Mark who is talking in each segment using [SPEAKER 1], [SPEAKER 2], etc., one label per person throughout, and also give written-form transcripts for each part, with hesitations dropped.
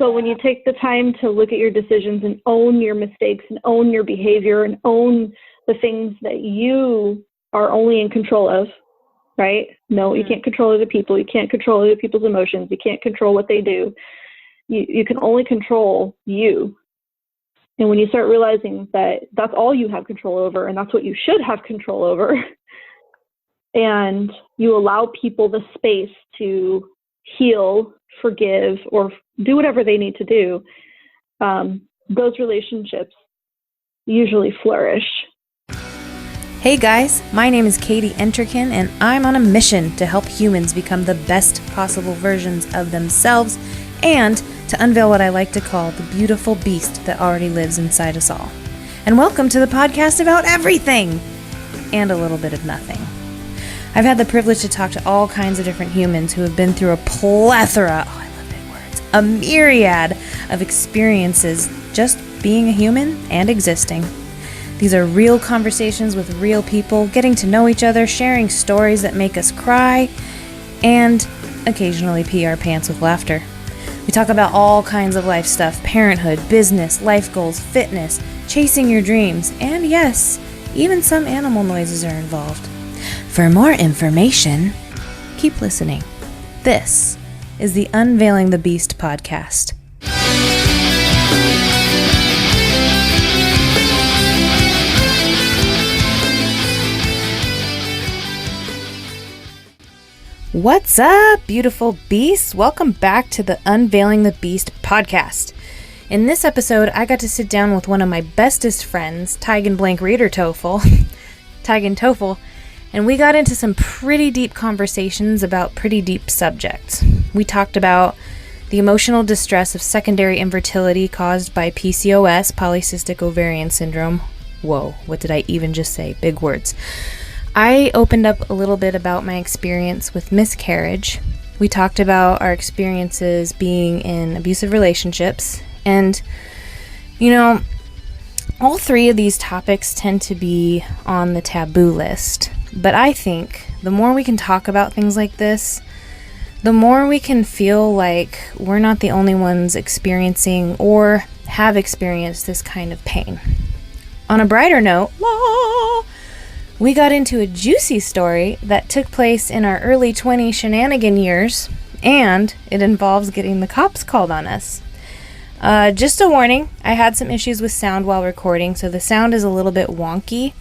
[SPEAKER 1] But when you take the time to look at your decisions and own your mistakes and own your behavior and own the things that you are only in control of, right? No, you can't control other people. You can't control other people's emotions. You can't control what they do. You can only control you. And when you start realizing that that's all you have control over and that's what you should have control over, and you allow people the space to heal, forgive, or do whatever they need to do, those relationships usually flourish.
[SPEAKER 2] Hey guys, my name is Katie Enterkin, and I'm on a mission to help humans become the best possible versions of themselves and to unveil what I like to call the beautiful beast that already lives inside us all. And welcome to the podcast about everything and a little bit of nothing. I've had the privilege to talk to all kinds of different humans who have been through a plethora, I love big words, a myriad of experiences just being a human and existing. These are real conversations with real people, getting to know each other, sharing stories that make us cry, and occasionally pee our pants with laughter. We talk about all kinds of life stuff: parenthood, business, life goals, fitness, chasing your dreams, and yes, even some animal noises are involved. For more information, keep listening. This is the Unveiling the Beast Podcast. What's up, beautiful beasts? Welcome back to the Unveiling the Beast Podcast. In this episode, I got to sit down with one of my bestest friends, Tygen Blank Reeder Tofel, Tygen Tofel, and we got into some pretty deep conversations about pretty deep subjects. We talked about the emotional distress of secondary infertility caused by PCOS, polycystic ovarian syndrome. Whoa, what did I even just say? Big words. I opened up a little bit about my experience with miscarriage. We talked about our experiences being in abusive relationships. And, you know, all three of these topics tend to be on the taboo list. But I think the more we can talk about things like this, the more we can feel like we're not the only ones experiencing or have experienced this kind of pain. On a brighter note, we got into a juicy story that took place in our early 20 shenanigan years, and it involves getting the cops called on us. Just a warning, I had some issues with sound while recording, so the sound is a little bit wonky,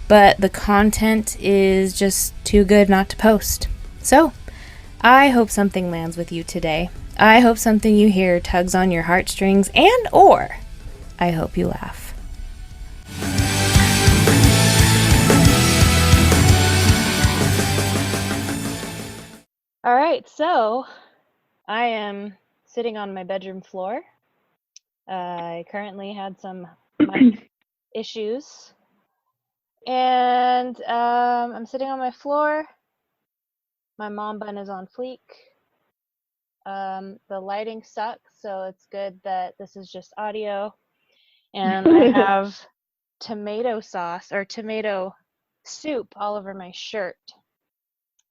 [SPEAKER 2] but the content is just too good not to post. So, I hope something lands with you today. I hope something you hear tugs on your heartstrings, and or I hope you laugh. All right, so I am sitting on my bedroom floor. I currently had some mic issues, and I'm sitting on my floor. My mom bun is on fleek. The lighting sucks, so it's good that this is just audio. And I have tomato sauce or tomato soup all over my shirt.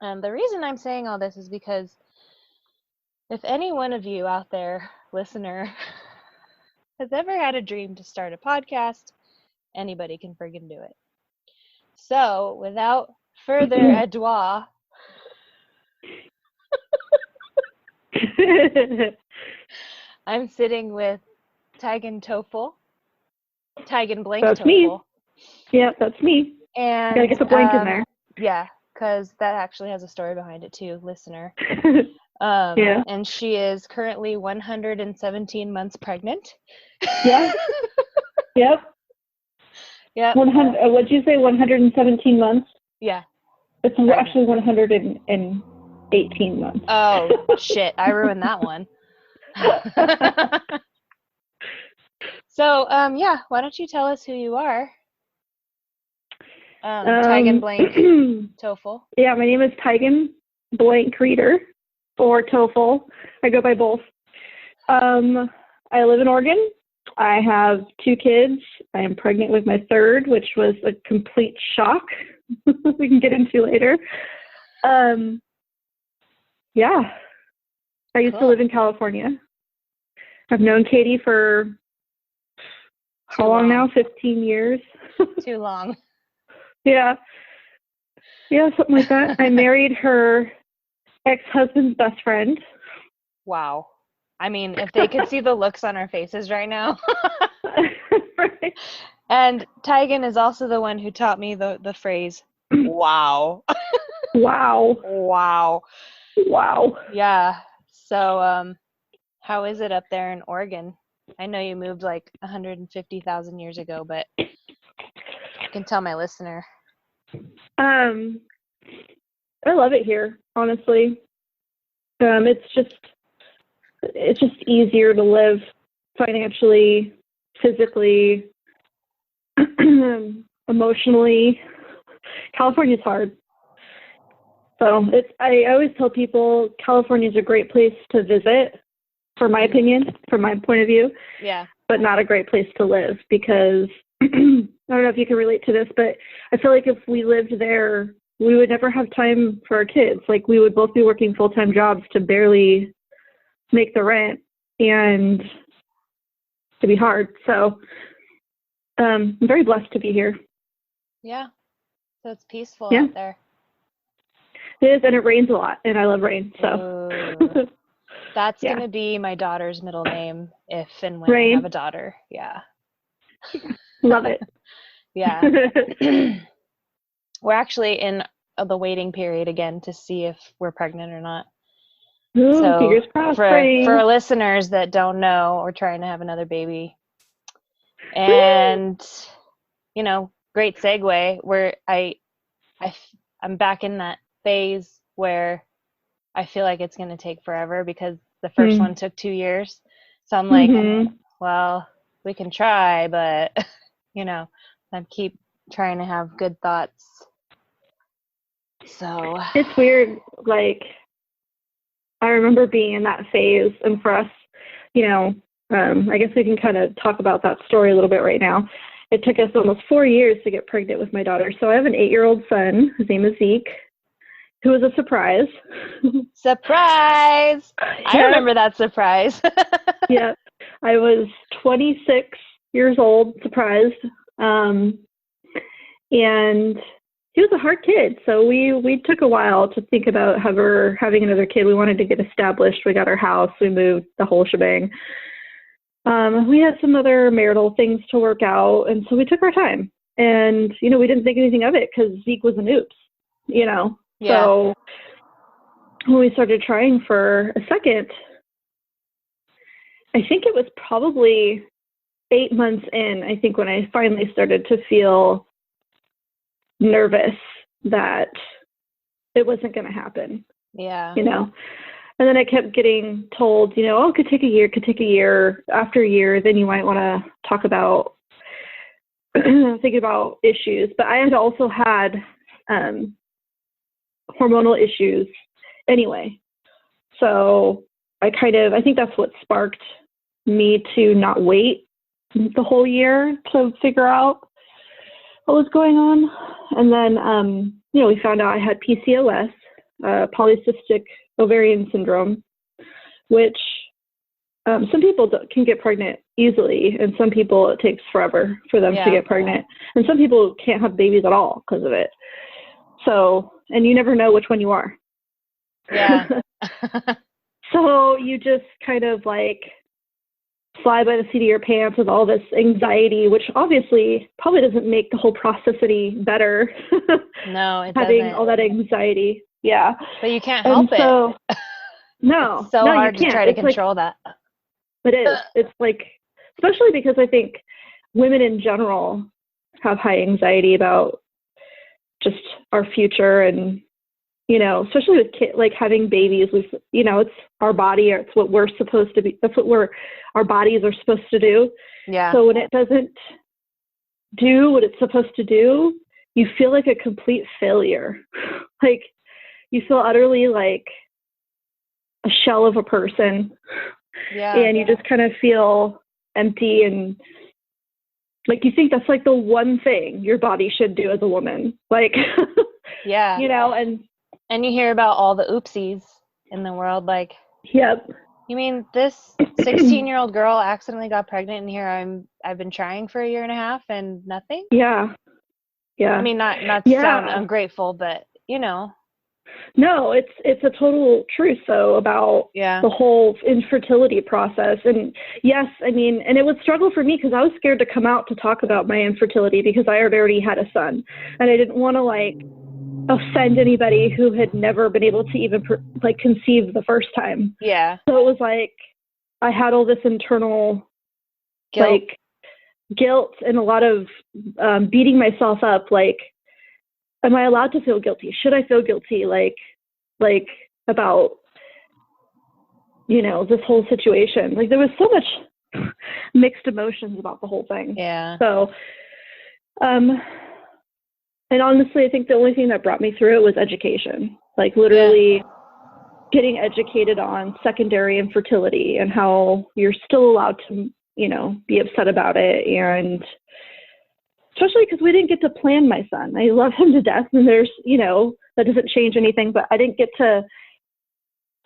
[SPEAKER 2] The reason I'm saying all this is because if any one of you out there, listener, has ever had a dream to start a podcast, anybody can friggin' do it. So, without further ado, I'm sitting with Tygen Tofel, Tygen Blank
[SPEAKER 1] That's
[SPEAKER 2] Tofel.
[SPEAKER 1] me. Yeah, that's me.
[SPEAKER 2] And
[SPEAKER 1] gotta get the blank in there.
[SPEAKER 2] Yeah, because that actually has a story behind it too, listener.
[SPEAKER 1] Yeah.
[SPEAKER 2] And she is currently 117 months pregnant.
[SPEAKER 1] Yeah. Yep.
[SPEAKER 2] Yep.
[SPEAKER 1] What'd you say? 117 months?
[SPEAKER 2] Yeah.
[SPEAKER 1] It's actually 118 months.
[SPEAKER 2] Oh shit! I ruined that one. So, yeah. Why don't you tell us who you are? Tygen Blank Tofel.
[SPEAKER 1] Yeah, my name is Tygen Blank Reeder or Tofel. I go by both. I live in Oregon. I have 2 kids. I am pregnant with my third, which was a complete shock. We can get into later. Yeah. I used to live in California. I've known Katie for how long now? 15 years.
[SPEAKER 2] Too long.
[SPEAKER 1] Yeah. Yeah, something like that. I married her ex-husband's best friend.
[SPEAKER 2] Wow. I mean, if they could see the looks on our faces right now.
[SPEAKER 1] Right.
[SPEAKER 2] And Tygen is also the one who taught me the phrase, wow.
[SPEAKER 1] Wow.
[SPEAKER 2] Wow.
[SPEAKER 1] Wow.
[SPEAKER 2] Yeah. So, how is it up there in Oregon? I know you moved like 150,000 years ago, but you can tell my listener.
[SPEAKER 1] I love it here, honestly. It's just easier to live financially, physically, emotionally. California's hard. So I always tell people California's a great place to visit, for my opinion, from my point of view.
[SPEAKER 2] Yeah.
[SPEAKER 1] But not a great place to live because I don't know if you can relate to this, but I feel like if we lived there, we would never have time for our kids. Like we would both be working full-time jobs to barely make the rent, and it'd be hard. So I'm very blessed to be here.
[SPEAKER 2] Yeah. So it's peaceful
[SPEAKER 1] Yeah.
[SPEAKER 2] out there.
[SPEAKER 1] It is, and it rains a lot, and I love rain. So
[SPEAKER 2] that's
[SPEAKER 1] yeah.
[SPEAKER 2] going to be my daughter's middle name if and when
[SPEAKER 1] Rain.
[SPEAKER 2] I have a daughter. Yeah.
[SPEAKER 1] Love it.
[SPEAKER 2] Yeah. We're actually in the waiting period again to see if we're pregnant or not.
[SPEAKER 1] Ooh,
[SPEAKER 2] so
[SPEAKER 1] fingers crossed.
[SPEAKER 2] for our listeners that don't know, we're trying to have another baby. And, you know, great segue where I'm back in that phase where I feel like it's going to take forever because the first one took 2 years. So I'm like, well, we can try, but, you know, I keep trying to have good thoughts. So
[SPEAKER 1] it's weird. Like, I remember being in that phase, and for us, you know, I guess we can kind of talk about that story a little bit right now. It took us almost 4 years to get pregnant with my daughter. So I have an 8-year-old son. His name is Zeke, who was a surprise.
[SPEAKER 2] Surprise! I remember that surprise.
[SPEAKER 1] Yeah. I was 26 years old, surprised. And he was a hard kid. So we took a while to think about having another kid. We wanted to get established. We got our house. We moved, the whole shebang. We had some other marital things to work out. And so we took our time. And, you know, we didn't think anything of it because Zeke was an oops, you know.
[SPEAKER 2] Yeah.
[SPEAKER 1] So when we started trying for a second, I think it was probably 8 months in, I think, when I finally started to feel nervous that it wasn't going to happen.
[SPEAKER 2] Yeah.
[SPEAKER 1] You know, and then I kept getting told, you know, oh, it could take a year. After a year, then you might want to talk about thinking about issues. But I had also had hormonal issues anyway. So I think that's what sparked me to not wait the whole year to figure out what was going on. And then, you know, we found out I had PCOS, polycystic ovarian syndrome, which some people can get pregnant easily, and some people it takes forever for them to get pregnant. And some people can't have babies at all because of it. So, and you never know which one you are.
[SPEAKER 2] Yeah.
[SPEAKER 1] So you just kind of like fly by the seat of your pants with all this anxiety, which obviously probably doesn't make the whole process any better.
[SPEAKER 2] No, it
[SPEAKER 1] having
[SPEAKER 2] doesn't.
[SPEAKER 1] all that anxiety. Yeah.
[SPEAKER 2] But you can't help it.
[SPEAKER 1] No.
[SPEAKER 2] It's so hard to try to control that.
[SPEAKER 1] It is. It's like, especially because I think women in general have high anxiety about just our future, and, you know, especially with like having babies, you know, it's our body, it's what we're supposed to be. That's what our bodies are supposed to do.
[SPEAKER 2] Yeah.
[SPEAKER 1] So when it doesn't do what it's supposed to do, you feel like a complete failure. Like you feel utterly like a shell of a person.
[SPEAKER 2] Yeah.
[SPEAKER 1] And you just kind of feel empty, and like you think that's like the one thing your body should do as a woman. Like,
[SPEAKER 2] yeah.
[SPEAKER 1] You know, and
[SPEAKER 2] you hear about all the oopsies in the world, like,
[SPEAKER 1] yep.
[SPEAKER 2] You mean this 16-year-old girl accidentally got pregnant, and here I've been trying for a year and a half and nothing?
[SPEAKER 1] Yeah. Yeah.
[SPEAKER 2] I mean, not to sound ungrateful, but you know.
[SPEAKER 1] No, it's a total truth though about the whole infertility process. And yes, I mean, and it was struggle for me because I was scared to come out to talk about my infertility because I had already had a son, and I didn't want to like offend anybody who had never been able to even conceive the first time.
[SPEAKER 2] Yeah.
[SPEAKER 1] So it was like I had all this internal guilt and a lot of beating myself up. Like, am I allowed to feel guilty? Should I feel guilty? Like about, this whole situation. Like there was so much mixed emotions about the whole thing.
[SPEAKER 2] Yeah.
[SPEAKER 1] So, and honestly, I think the only thing that brought me through it was education. Like literally getting educated on secondary infertility and how you're still allowed to, be upset about it. And especially because we didn't get to plan my son. I love him to death, and there's, that doesn't change anything, but I didn't get to,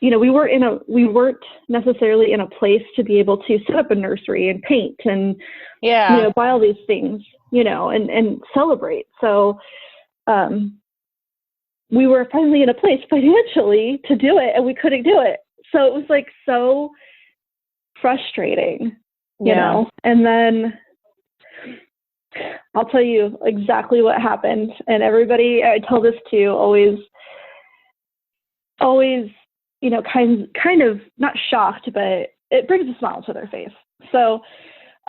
[SPEAKER 1] we weren't necessarily in a place to be able to set up a nursery and paint and, buy all these things, and celebrate. So, we were finally in a place financially to do it, and we couldn't do it. So it was like so frustrating, you know, and then I'll tell you exactly what happened. And everybody I tell this to always, kind of not shocked, but it brings a smile to their face. So,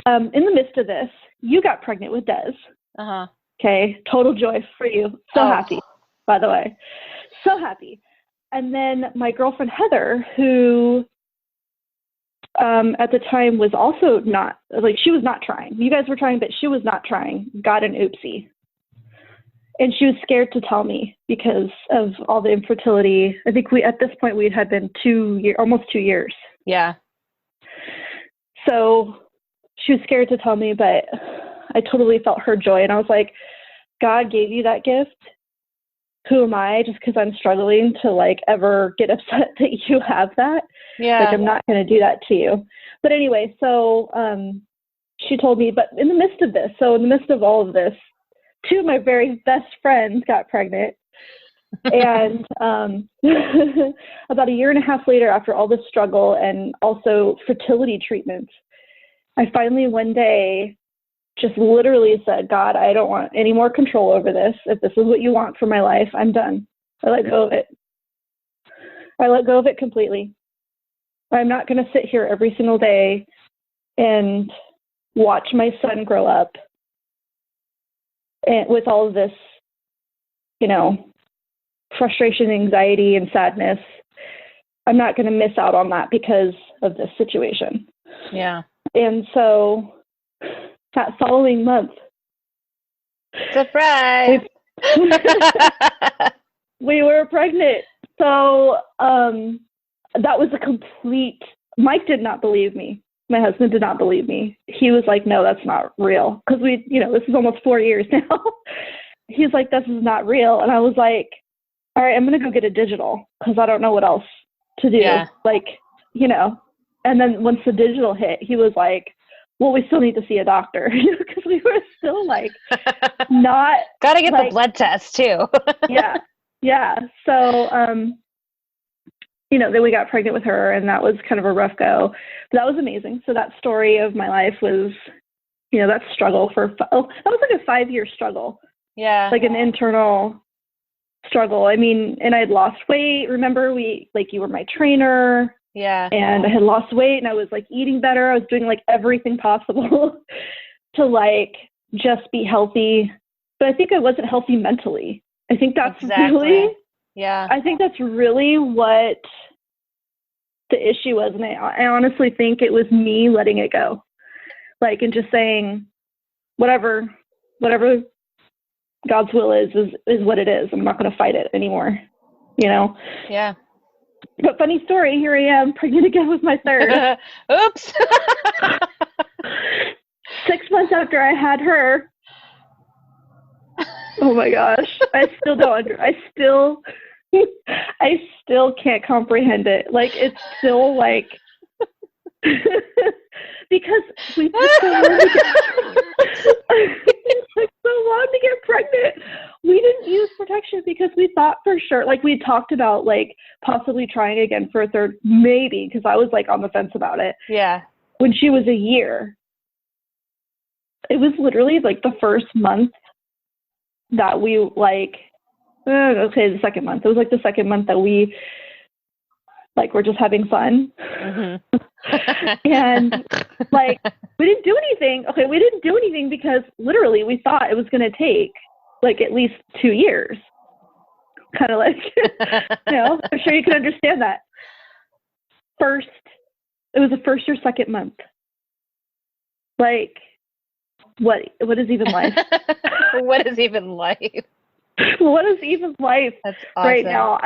[SPEAKER 1] in the midst of this, you got pregnant with Des.
[SPEAKER 2] Uh-huh.
[SPEAKER 1] Okay. Total joy for you. So happy, by the way. So happy. And then my girlfriend, Heather, who, at the time was also not, she was not trying. You guys were trying, but she was not trying, got an oopsie. And she was scared to tell me because of all the infertility. I think at this point, we had been almost 2 years.
[SPEAKER 2] Yeah.
[SPEAKER 1] So she was scared to tell me, but I totally felt her joy. And I was like, God gave you that gift. Who am I just because I'm struggling to ever get upset that you have that?
[SPEAKER 2] Yeah.
[SPEAKER 1] I'm not going to do that to you. But anyway, so she told me, but in the midst of all of this, two of my very best friends got pregnant. And about a year and a half later, after all this struggle and also fertility treatments, I finally one day just literally said, God, I don't want any more control over this. If this is what you want for my life, I'm done. I let go of it. I let go of it completely. I'm not going to sit here every single day and watch my son grow up and with all of this, frustration, anxiety, and sadness. I'm not going to miss out on that because of this situation.
[SPEAKER 2] Yeah.
[SPEAKER 1] And so that following month,
[SPEAKER 2] surprise,
[SPEAKER 1] we were pregnant. So that was a complete, Mike did not believe me. My husband did not believe me. He was like, no, that's not real. Because this is almost 4 years now. He's like, this is not real. And I was like, all right, I'm going to go get a digital because I don't know what else to do.
[SPEAKER 2] Yeah.
[SPEAKER 1] And then once the digital hit, he was like, well, we still need to see a doctor because we were still not.
[SPEAKER 2] Got to get the blood test too.
[SPEAKER 1] Yeah. So, then we got pregnant with her, and that was kind of a rough go, but that was amazing. So that story of my life was, that struggle that was like a 5-year struggle.
[SPEAKER 2] Yeah.
[SPEAKER 1] Like an internal struggle. I mean, and I had lost weight. Remember you were my trainer.
[SPEAKER 2] Yeah.
[SPEAKER 1] And I had lost weight, and I was eating better. I was doing everything possible to just be healthy. But I think I wasn't healthy mentally. I think that's really, I think that's really what the issue was. And I honestly think it was me letting it go. And just saying, whatever God's will is what it is. I'm not going to fight it anymore,
[SPEAKER 2] Yeah.
[SPEAKER 1] But funny story, here I am, pregnant again with my third.
[SPEAKER 2] Oops.
[SPEAKER 1] 6 months after I had her. Oh my gosh. I still can't comprehend it. It's still Because we took so long to get pregnant. We didn't use protection because we thought for sure, like we talked about like possibly trying again for a third, maybe, because I was like on the fence about it.
[SPEAKER 2] Yeah.
[SPEAKER 1] When she was a year, it was literally like the first month that we the second month. It was like the second month that we like we're just having fun.
[SPEAKER 2] Mm-hmm.
[SPEAKER 1] And like we didn't do anything. Okay, we didn't do anything because literally we thought it was going to take like at least 2 years. Kind of like, I'm sure you can understand that. It was the first or second month. Like, what is even life?
[SPEAKER 2] What is even life?
[SPEAKER 1] What is even life?
[SPEAKER 2] That's awesome.
[SPEAKER 1] Right now?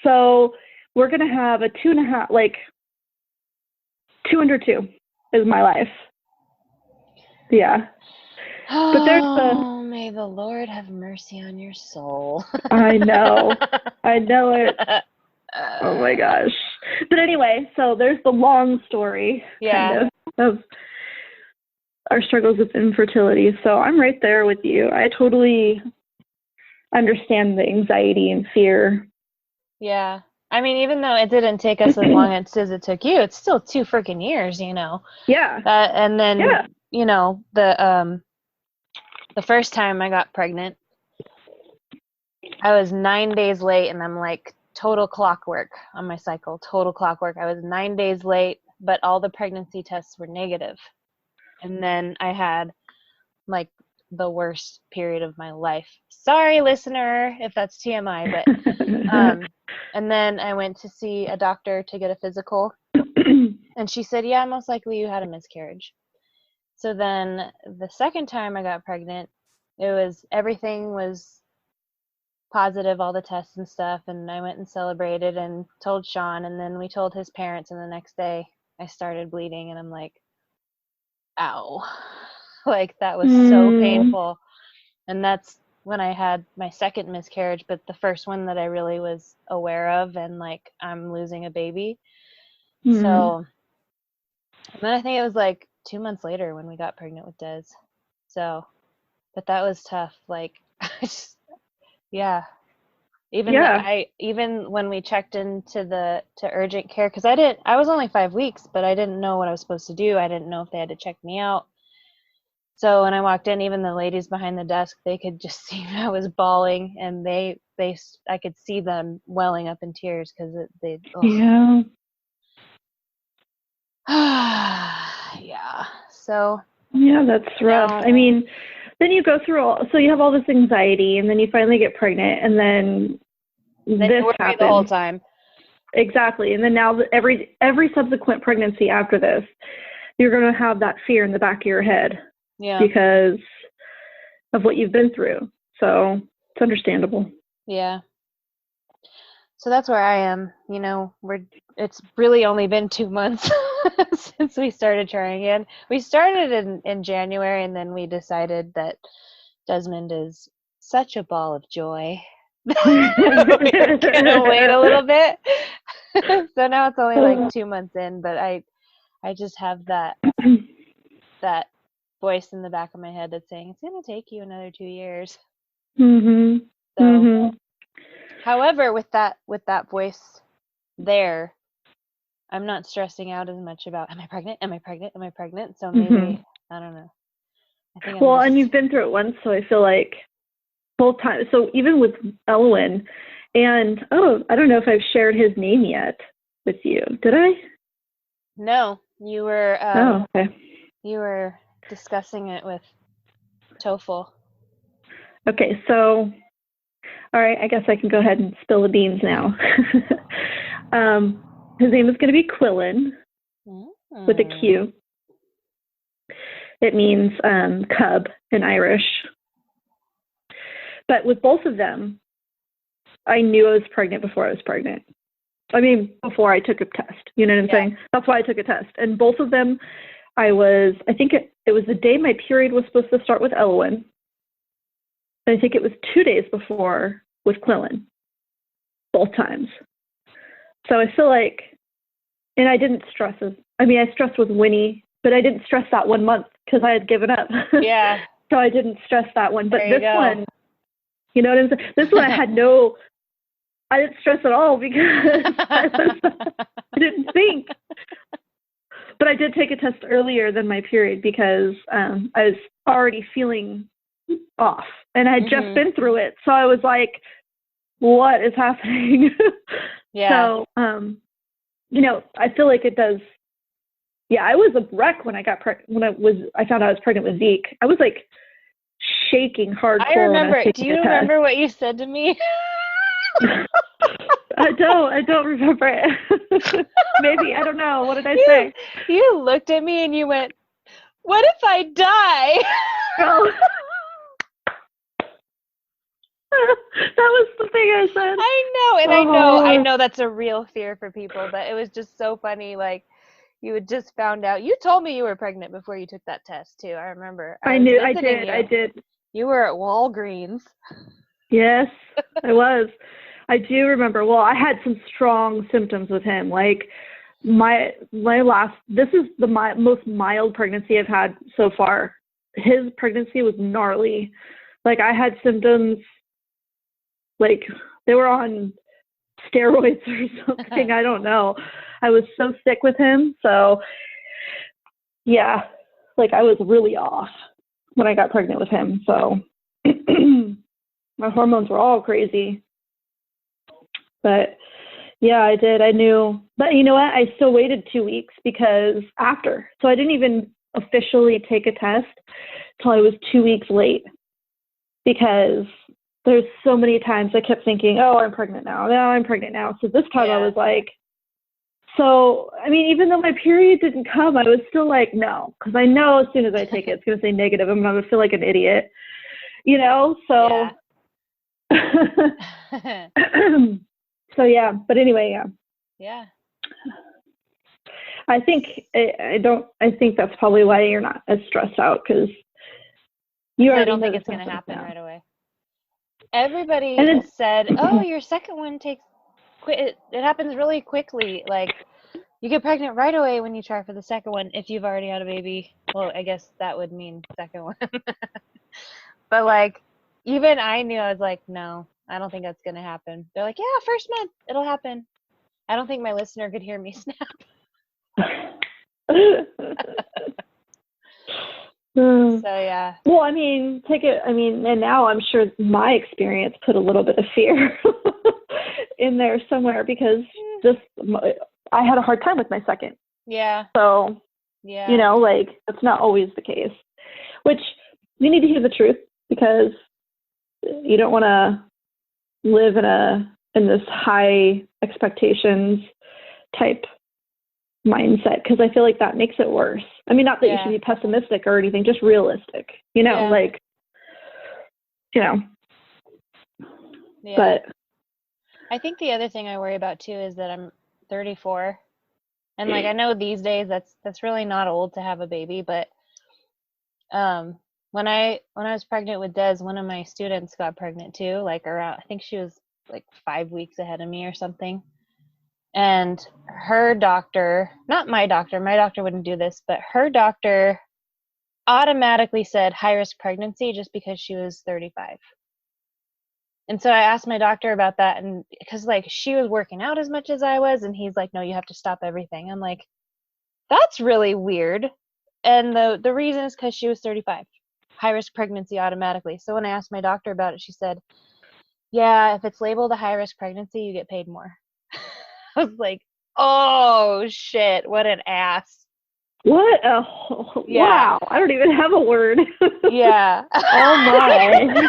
[SPEAKER 1] So we're going to have a 2.5, like 2 under 2 is my life. Yeah. But there's
[SPEAKER 2] may the Lord have mercy on your soul.
[SPEAKER 1] I know it. Oh my gosh. But anyway, so there's the long story kind of our struggles with infertility. So I'm right there with you. I totally understand the anxiety and fear.
[SPEAKER 2] Yeah. I mean, even though it didn't take us as long as it took you, it's still 2 freaking years,
[SPEAKER 1] Yeah.
[SPEAKER 2] And then, the first time I got pregnant, I was 9 days late, and I'm like total clockwork on my cycle, total clockwork. I was 9 days late, but all the pregnancy tests were negative. And then I had like the worst period of my life. Sorry, listener, if that's TMI, but and then I went to see a doctor to get a physical, and she said, yeah, most likely you had a miscarriage. So then the second time I got pregnant, everything was positive, all the tests and stuff, and I went and celebrated and told Sean, and then we told his parents, and the next day I started bleeding, and I'm like, ow. Like, that was so painful. And that's when I had my second miscarriage, but the first one that I really was aware of, and like, I'm losing a baby. So, and then I think it was like 2 months later when we got pregnant with Des. So, but that was tough. Like, even when we checked into to urgent care, because I was only 5 weeks, but I didn't know what I was supposed to do. I didn't know if they had to check me out. So when I walked in, even the ladies behind the desk, they could just see I was bawling, and I could see them welling up in tears because
[SPEAKER 1] Yeah.
[SPEAKER 2] Yeah. So.
[SPEAKER 1] Yeah, that's rough. I mean, then you go through so you have all this anxiety, and then you finally get pregnant, and then this happens
[SPEAKER 2] the whole time.
[SPEAKER 1] Exactly. And then now every subsequent pregnancy after this, you're going to have that fear in the back of your head. Yeah. Because of what you've been through. So it's understandable.
[SPEAKER 2] Yeah. So that's where I am. It's really only been 2 months since we started trying again. We started in January, and then we decided that Desmond is such a ball of joy. We're gonna wait a little bit. So now it's only like 2 months in, but I just have that voice in the back of my head that's saying it's gonna take you another 2 years. So, however, with that voice there, I'm not stressing out as much about am I pregnant? So maybe I don't know.
[SPEAKER 1] And you've been through it once, so I feel like both times. So even with Elwin, and I don't know if I've shared his name yet with you. Did I?
[SPEAKER 2] No, you were.
[SPEAKER 1] Okay.
[SPEAKER 2] You were discussing it with Tofel. Okay,
[SPEAKER 1] so all right, I guess I can go ahead and spill the beans now. His name is going to be Quillen with a Q. It means cub in Irish. But with both of them, I knew I was pregnant before I was pregnant. I mean, before I took a test. You know what I'm saying? That's why I took a test. And both of them, I think it was the day my period was supposed to start with Elwin. I think it was 2 days before with Quillen, both times. So I feel like, and I didn't stress I mean, I stressed with Winnie, but I didn't stress that 1 month because I had given up.
[SPEAKER 2] Yeah.
[SPEAKER 1] So I didn't stress that one. But
[SPEAKER 2] There
[SPEAKER 1] this one, you know what I'm saying? This one I didn't stress at all because I didn't think. But I did take a test earlier than my period because I was already feeling off and I had just been through it. So I was like, what is happening?
[SPEAKER 2] Yeah.
[SPEAKER 1] So, you know, I feel like it does. Yeah, I was a wreck when I got I found out I was pregnant with Zeke. I was like shaking hardcore.
[SPEAKER 2] I remember. Do you remember what you said to me?
[SPEAKER 1] I don't remember it. Maybe, I don't know. What did I say?
[SPEAKER 2] You looked at me and you went, "What if I die?"
[SPEAKER 1] Oh. That was the thing I said.
[SPEAKER 2] I know, and I know that's a real fear for people, but it was just so funny. Like, you had just found out. You told me you were pregnant before you took that test too. I remember.
[SPEAKER 1] I did.
[SPEAKER 2] You were at Walgreens.
[SPEAKER 1] Yes, I was. I do remember. Well, I had some strong symptoms with him. Like this is the most mild pregnancy I've had so far. His pregnancy was gnarly. Like I had symptoms like they were on steroids or something. I don't know. I was so sick with him. So yeah, like I was really off when I got pregnant with him. So my hormones were all crazy. But yeah, I did. I knew. But you know what? I still waited 2 weeks because after. So I didn't even officially take a test till I was 2 weeks late. Because there's so many times I kept thinking, oh, I'm pregnant now. No, I'm pregnant now. So this time I was like, so, I mean, even though my period didn't come, I was still like, no. Because I know as soon as I take it, it's going to say negative. I'm going to feel like an idiot. You know? So. Yeah. So yeah, but anyway, yeah.
[SPEAKER 2] Yeah.
[SPEAKER 1] I think that's probably why you're not as stressed out because
[SPEAKER 2] I don't think it's going to happen right away. Everybody has said, "Oh, your second one takes it happens really quickly. Like you get pregnant right away when you try for the second one if you've already had a baby." Well, I guess that would mean second one. But like even I knew, I was like, "No. I don't think that's going to happen." They're like, "Yeah, first month, it'll happen." I don't think my listener could hear me snap. So, yeah.
[SPEAKER 1] Well, I mean, and now I'm sure my experience put a little bit of fear in there somewhere because I had a hard time with my second.
[SPEAKER 2] Yeah.
[SPEAKER 1] So, you know, like, that's not always the case. Which, you need to hear the truth because you don't want to live in this high expectations type mindset because I feel like that makes it worse. I mean, not that you should be pessimistic or anything, just realistic, you know, like, you know. Yeah. But
[SPEAKER 2] I think the other thing I worry about too is that I'm 34, and like I know these days that's really not old to have a baby, but when I was pregnant with Des, one of my students got pregnant too, like around, I think she was like 5 weeks ahead of me or something. And her doctor, not my doctor wouldn't do this, but her doctor automatically said high risk pregnancy just because she was 35. And so I asked my doctor about that, and because like she was working out as much as I was, and he's like, no, you have to stop everything. I'm like, that's really weird. And the reason is because she was 35. High risk pregnancy automatically. So when I asked my doctor about it, she said, yeah, if it's labeled a high risk pregnancy, you get paid more. I was like, oh shit, what an ass.
[SPEAKER 1] What a wow. I don't even have a word.
[SPEAKER 2] Yeah.
[SPEAKER 1] Oh my.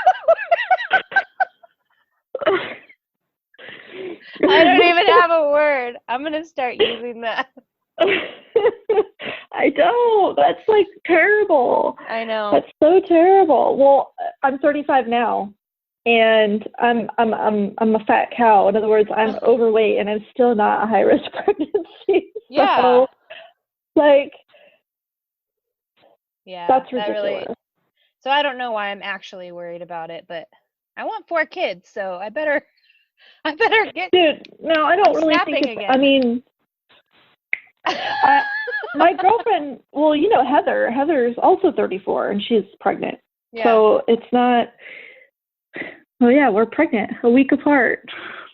[SPEAKER 2] I don't even have a word. I'm going to start using that.
[SPEAKER 1] I don't. That's like terrible.
[SPEAKER 2] I know.
[SPEAKER 1] That's so terrible. Well, I'm 35 now. And I'm a fat cow. In other words, I'm overweight and I'm still not a high risk pregnancy.
[SPEAKER 2] Yeah.
[SPEAKER 1] So, like,
[SPEAKER 2] yeah,
[SPEAKER 1] that's ridiculous.
[SPEAKER 2] So I don't know why I'm actually worried about it, but I want 4 kids, so I better get.
[SPEAKER 1] Dude, no, I don't really think it's, again. I mean, My girlfriend, well, you know, Heather's also 34 and she's pregnant.
[SPEAKER 2] Yeah.
[SPEAKER 1] So it's not, oh yeah, we're pregnant a week apart.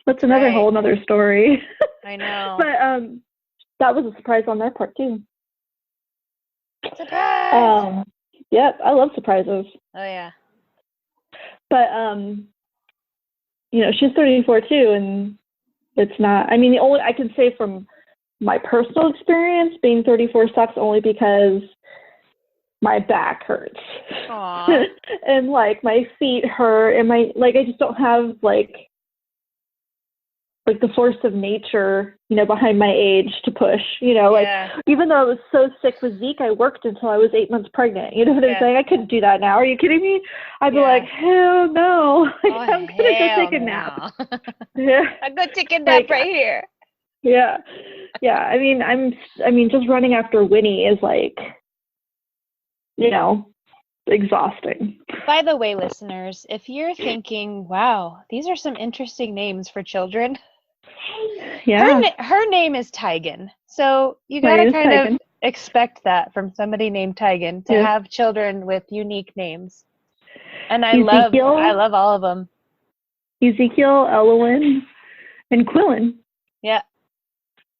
[SPEAKER 1] That's another whole nother story.
[SPEAKER 2] I know.
[SPEAKER 1] But that was a surprise on their part too.
[SPEAKER 2] Surprise!
[SPEAKER 1] Yep, I love surprises.
[SPEAKER 2] Oh yeah.
[SPEAKER 1] But you know, she's 34 too, and it's not, I mean, the only I can say from my personal experience, being 34 sucks only because my back hurts. And like my feet hurt, and I just don't have like the force of nature, you know, behind my age to push, you know, like even though I was so sick with Zeke, I worked until I was 8 months pregnant. You know what I'm saying? I couldn't do that now. Are you kidding me? I'd be like, hell no. Like, I'm going to go take a nap.
[SPEAKER 2] I'm going to take a nap right here.
[SPEAKER 1] Yeah. Yeah. I mean, just running after Winnie is like, you know, exhausting.
[SPEAKER 2] By the way, listeners, if you're thinking, wow, these are some interesting names for children.
[SPEAKER 1] Yeah.
[SPEAKER 2] Her name is Tygen. So you got to kind of expect that from somebody named Tygen to have children with unique names. And I love all of them.
[SPEAKER 1] Ezekiel, Elwyn, and Quillen.
[SPEAKER 2] Yeah.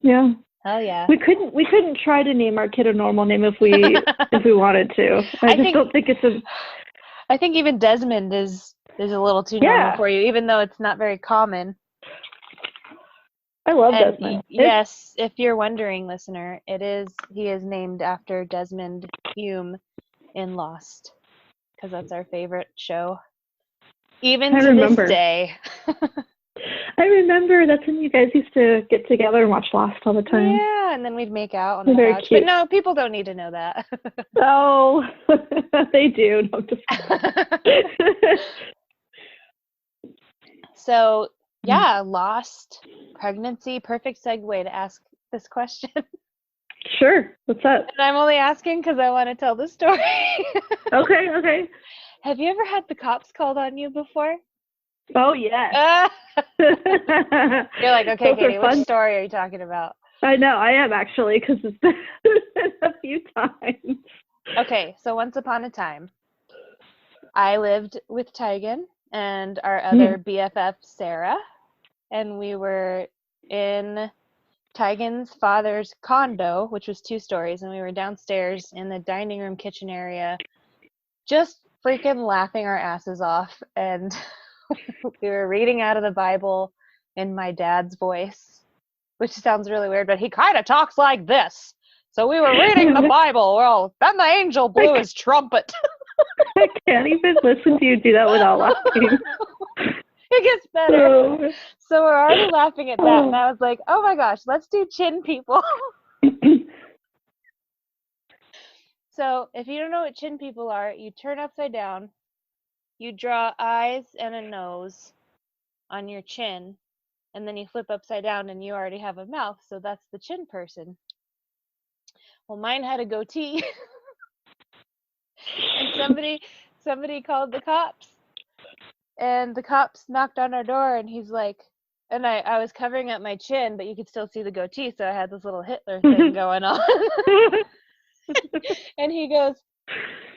[SPEAKER 1] Yeah.
[SPEAKER 2] Hell yeah.
[SPEAKER 1] We couldn't try to name our kid a normal name if we wanted to. I don't think it's a.
[SPEAKER 2] I think even Desmond is a little too normal for you, even though it's not very common.
[SPEAKER 1] I love Desmond.
[SPEAKER 2] Yes, if you're wondering, listener, he is named after Desmond Hume in Lost, because that's our favorite show, even to this day.
[SPEAKER 1] I remember that's when you guys used to get together and watch Lost all the time.
[SPEAKER 2] Yeah, and then we'd make out on the couch. Cute. But no, people don't need to know that.
[SPEAKER 1] Oh, they do. No, just
[SPEAKER 2] So, yeah, Lost, pregnancy, perfect segue to ask this question.
[SPEAKER 1] Sure. What's up?
[SPEAKER 2] And I'm only asking because I want to tell the story.
[SPEAKER 1] Okay.
[SPEAKER 2] Have you ever had the cops called on you before?
[SPEAKER 1] Oh, yes.
[SPEAKER 2] You're like, okay, Katie, which story are you talking about?
[SPEAKER 1] I know, I am actually, because it's been a few times.
[SPEAKER 2] Okay, so once upon a time, I lived with Tygen and our other BFF, Sarah, and we were in Tygen's father's condo, which was 2 stories, and we were downstairs in the dining room kitchen area, just freaking laughing our asses off, and we were reading out of the Bible in my dad's voice, which sounds really weird, but he kind of talks like this. So we were reading the Bible. Well, then the angel blew his trumpet.
[SPEAKER 1] I can't even listen to you do that without laughing.
[SPEAKER 2] It gets better. So we're already laughing at that, and I was like, oh my gosh, let's do chin people. So if you don't know what chin people are, you turn upside down, you draw eyes and a nose on your chin, and then you flip upside down and you already have a mouth, so that's the chin person. Well, mine had a goatee. And somebody called the cops, and the cops knocked on our door, and he's like, and I was covering up my chin, but you could still see the goatee, so I had this little Hitler thing going on. And he goes,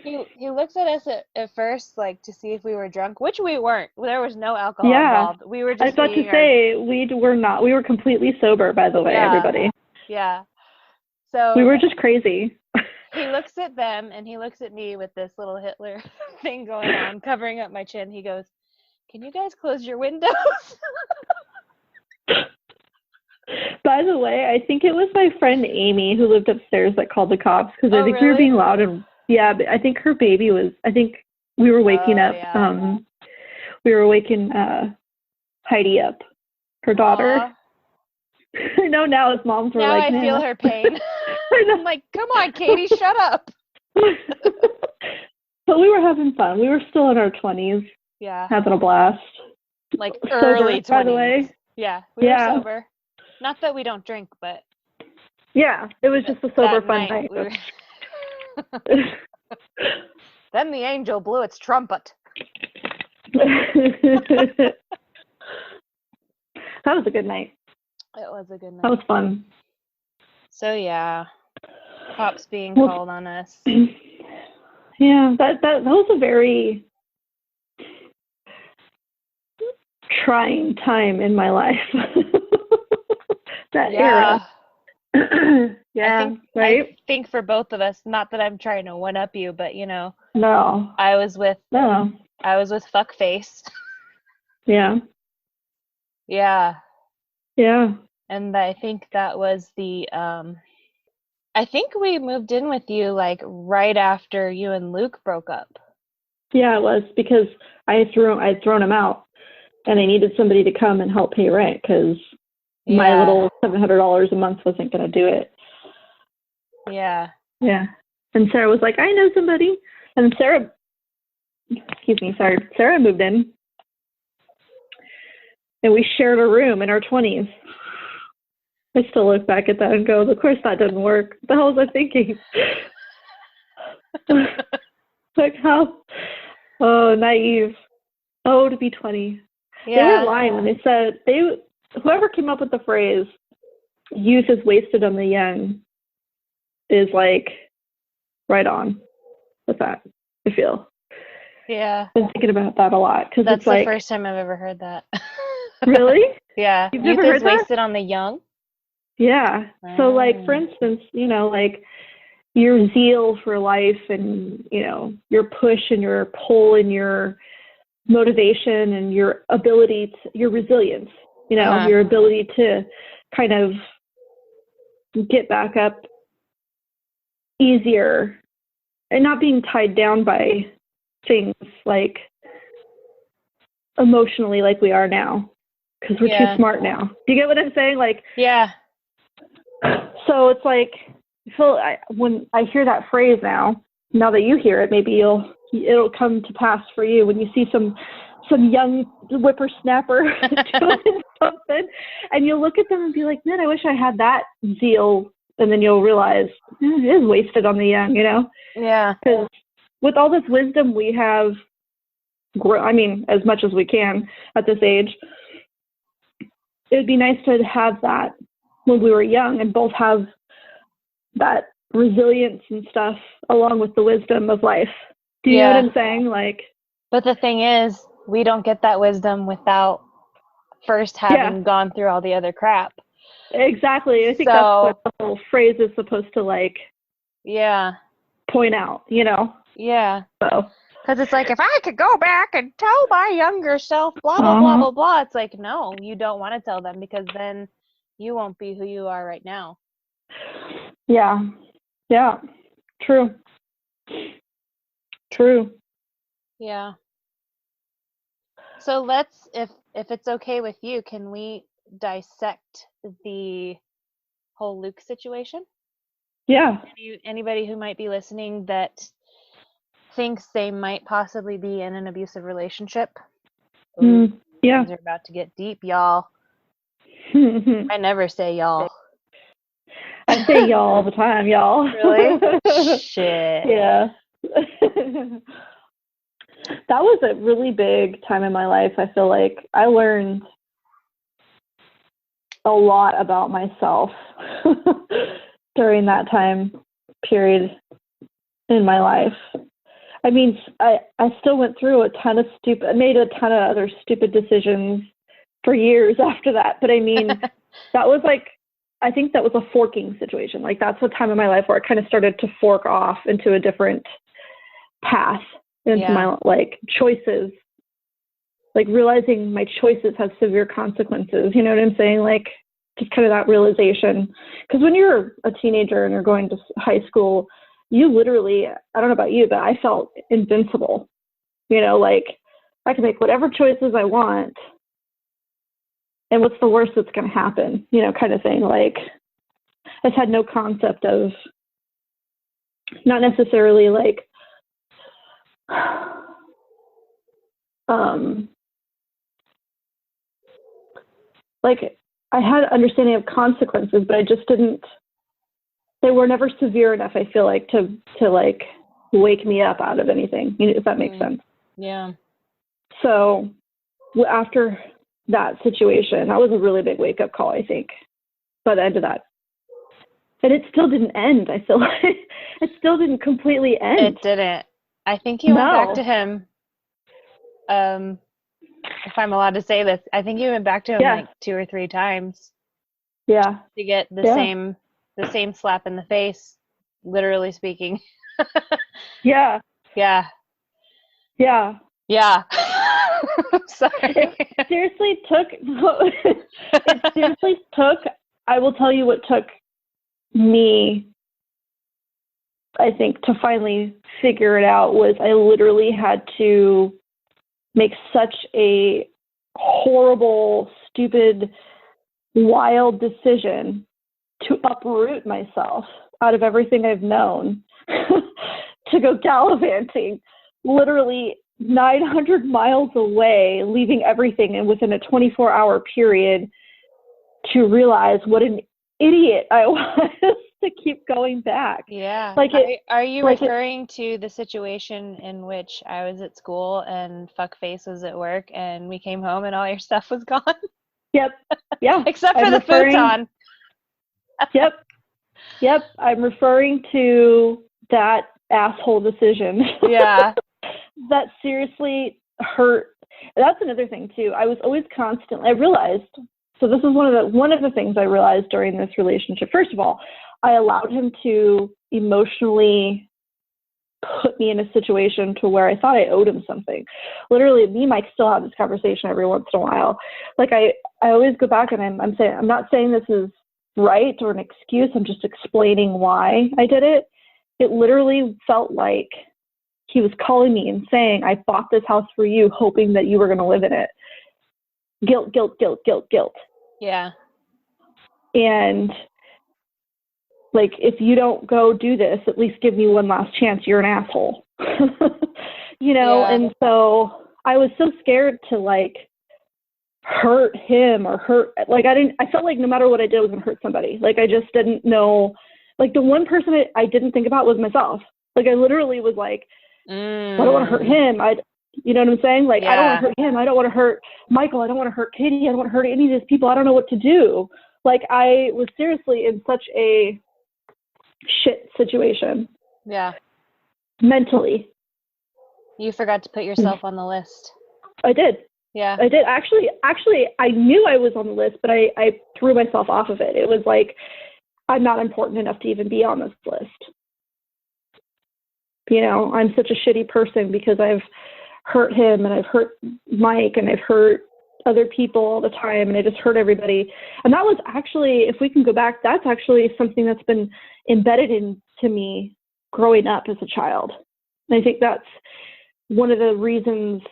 [SPEAKER 2] he looks at us at first, like, to see if we were drunk, which we weren't. There was no alcohol involved. We were just. I was about to say, we were not. We were completely sober, by the way, everybody. Yeah. So we were just crazy. He looks at them, and he looks at me with this little Hitler thing going on, covering up my chin. He goes, "Can you guys close your windows?" By the way, I think it was my friend Amy who lived upstairs that called the cops, because I think we were being loud, and but I think her baby was, I think we were waking up, we were waking Heidi up, her daughter. Aww. I know now his moms were like, I feel her pain. I'm like, come on, Katie, shut up. But we were having fun. We were still in our 20s. Yeah. Having a blast. Like early 20s. By the way. Yeah. We were sober. Not that we don't drink, but. Yeah. It was just a sober fun night. Then the angel blew its trumpet. That was a good night. It was a good night. That was fun. So, yeah. Cops being called on us.
[SPEAKER 1] Yeah, that was a very trying time in my life. That era. Yeah,
[SPEAKER 2] I think for both of us, not that I'm trying to one up you, but
[SPEAKER 1] No.
[SPEAKER 2] I was with fuckface.
[SPEAKER 1] Yeah.
[SPEAKER 2] Yeah.
[SPEAKER 1] Yeah.
[SPEAKER 2] And I think that was the I think we moved in with you like right after you and Luke broke up.
[SPEAKER 1] Yeah, it was because I'd thrown him out, and I needed somebody to come and help pay rent because my little $700 a month wasn't going to do it.
[SPEAKER 2] Yeah.
[SPEAKER 1] Yeah. And Sarah was like, I know somebody. And Sarah moved in. And we shared a room in our 20s. I still look back at that and go, of course that didn't work. What the hell was I thinking? Like how? Oh, naive. Oh, to be 20.
[SPEAKER 2] Yeah.
[SPEAKER 1] They were lying when they said, whoever came up with the phrase, youth is wasted on the young, is like right on with that, I feel.
[SPEAKER 2] Yeah.
[SPEAKER 1] I've been thinking about that a lot. Cause
[SPEAKER 2] that's
[SPEAKER 1] it's like,
[SPEAKER 2] the first time I've ever heard that.
[SPEAKER 1] Really?
[SPEAKER 2] Yeah.
[SPEAKER 1] You've
[SPEAKER 2] youth
[SPEAKER 1] never heard
[SPEAKER 2] is
[SPEAKER 1] that?
[SPEAKER 2] wasted on the young?
[SPEAKER 1] Yeah. So like, for instance, like your zeal for life and, your push and your pull and your motivation and your ability to, your resilience, your ability to kind of get back up easier and not being tied down by things like emotionally like we are now because we're too smart now. Do you get what I'm saying? Like, yeah. So it's like, when I hear that phrase now that you hear it, maybe it'll come to pass for you when you see some young whippersnapper doing something, and you'll look at them and be like, man, I wish I had that zeal. And then you'll realize it is wasted on the young, Yeah. Because with all this wisdom we have, as much as we can at this age, it would be nice to have that when we were young and both have that resilience and stuff along with the wisdom of life. Do you know what I'm saying? Like, but the thing is, we don't get that wisdom without first having gone through all the other crap. Exactly. I think that's what the whole phrase is supposed to point out, Yeah. So. Because it's like, if I could go back and tell my younger self, blah, blah, blah, blah, blah, it's like, no, you don't want to tell them because then you won't be who you are right now. Yeah. Yeah. True. Yeah. So let's, if it's okay with you, can we dissect the whole Luke situation? Yeah. Anybody who might be listening that thinks they might possibly be in an abusive relationship. Yeah. Things are about to get deep, y'all. I never say y'all. I say y'all all the time, y'all. Really? Shit. Yeah. That was a really big time in my life. I feel like I learned a lot about myself during that time period in my life. I mean, I still went through made a ton of other stupid decisions for years after that. But I mean, that was I think that was a forking situation. Like, that's the time in my life where I kind of started to fork off into a different path into my, choices. Like, realizing my choices have severe consequences. You know what I'm saying? Like, just kind of that realization. Because when you're a teenager and you're going to high school, you literally, I don't know about you, but I felt invincible. I can make whatever choices I want. And what's the worst that's going to happen? Kind of thing. Like, I just had no concept of, not necessarily I had an understanding of consequences, but I just didn't, they were never severe enough, I feel like, to wake me up out of anything, if that makes sense. Yeah. So after that situation, that was a really big wake-up call, I think, by the end of that. And it still didn't end. I feel like it still didn't completely end.
[SPEAKER 2] It didn't. I think you went back to him. If I'm allowed to say this, I think you went back to him like 2 or 3 times.
[SPEAKER 1] Yeah.
[SPEAKER 2] To get the same slap in the face, literally speaking.
[SPEAKER 1] Yeah.
[SPEAKER 2] Yeah.
[SPEAKER 1] Yeah.
[SPEAKER 2] Yeah. Sorry.
[SPEAKER 1] It seriously took, I will tell you what took me, I think, to finally figure it out was I literally had to make such a horrible, stupid, wild decision to uproot myself out of everything I've known to go gallivanting literally 900 miles away, leaving everything and within a 24-hour period to realize what an idiot I was to keep going back.
[SPEAKER 2] Yeah.
[SPEAKER 1] Like
[SPEAKER 2] are you referring to the situation in which I was at school and fuckface was at work and we came home and all your stuff was gone?
[SPEAKER 1] Yep. Yeah.
[SPEAKER 2] Except for the futon.
[SPEAKER 1] Yep. I'm referring to that asshole decision.
[SPEAKER 2] Yeah.
[SPEAKER 1] That seriously hurt. That's another thing too. I was always I realized, so this is one of the things I realized during this relationship. First of all, I allowed him to emotionally put me in a situation to where I thought I owed him something. Literally, me and Mike still have this conversation every once in a while. Like I always go back and I'm saying, I'm not saying this is right or an excuse. I'm just explaining why I did it. It literally felt like he was calling me and saying, I bought this house for you, hoping that you were going to live in it. Guilt, guilt, guilt, guilt, guilt. Yeah. And like, if you don't go do this, at least give me one last chance. You're an asshole. You know? Yeah. And so I was so scared to like hurt him or I felt like no matter what I did, I was going to hurt somebody. Like, I just didn't know. Like, the one person I didn't think about was myself. Like, I literally was like, I don't want to hurt him. You know what I'm saying? Like, I don't want to hurt him. I don't want to hurt Michael. I don't want to hurt Katie. I don't want to hurt any of these people. I don't know what to do. Like, I was seriously in such a shit situation. Yeah. Mentally. You forgot to put yourself on the list. I did. Yeah. I did. Actually, I knew I was on the list, but I threw myself off of it. It was like, I'm not important enough to even be on this list. You know, I'm such a shitty person because I've hurt him and I've hurt Mike and I've hurt other people all the time and I just hurt everybody. And that was actually, if we can go back, that's actually something that's been embedded into me growing up as a child. And I think that's one of the reasons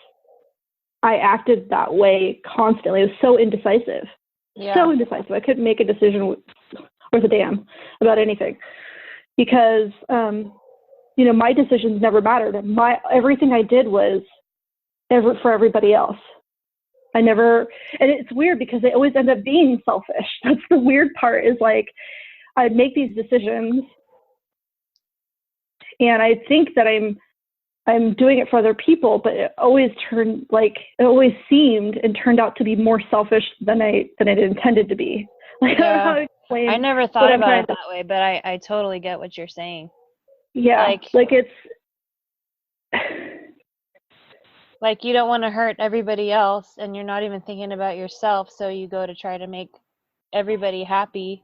[SPEAKER 1] I acted that way constantly. It was so indecisive. Yeah. So indecisive. I couldn't make a decision worth a damn about anything because, you know, my decisions never mattered. Everything I did was for everybody else. And it's weird because they always end up being selfish. That's the weird part is like, I'd make these decisions and I think that I'm doing it for other people, but it always seemed and turned out to be more selfish than it intended to be. Like, yeah. I never thought about it that way, but I totally get what you're saying. Yeah. Like it's like you don't want to hurt everybody else and you're not even thinking about yourself. So you go to try to make everybody happy.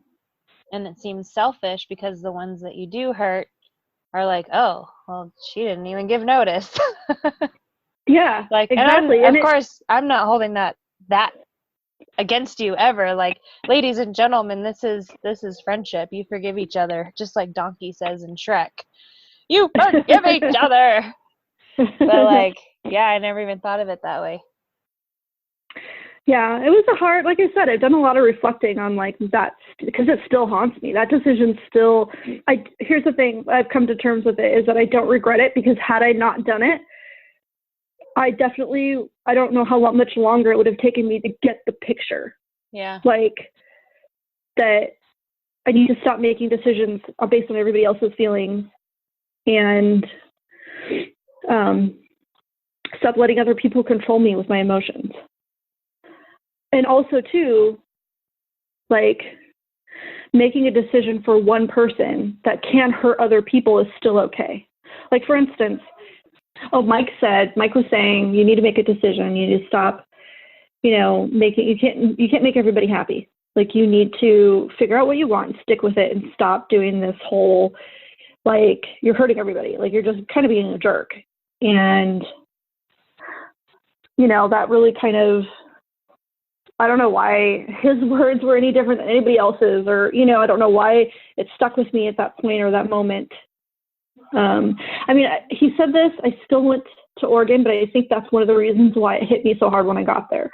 [SPEAKER 1] And it seems selfish because the ones that you do hurt are like, oh, well, she didn't even give notice. Yeah, like, exactly. And of course, I'm not holding that against you ever. Like, ladies and gentlemen, this is friendship. You forgive each other, just like Donkey says in Shrek. You forgive each other. But like, yeah, I never even thought of it that way. Yeah, it was like I said, I've done a lot of reflecting on like that because it still haunts me. That decision still, here's the thing, I've come to terms with it is that I don't regret it because had I not done it, I don't know how much longer it would have taken me to get the picture. Yeah. Like that I need to stop making decisions based on everybody else's feelings and stop letting other people control me with my emotions. And also, too, like, making a decision for one person that can hurt other people is still okay. Like, for instance, Mike was saying, you need to make a decision. You need to stop, you can't make everybody happy. Like, you need to figure out what you want and stick with it and stop doing this whole, like, you're hurting everybody. Like, you're just kind of being a jerk. And, that really kind of, I don't know why his words were any different than anybody else's, or, I don't know why it stuck with me at that point or that moment. He said this, I still went to Oregon, but I think that's one of the reasons why it hit me so hard when I got there.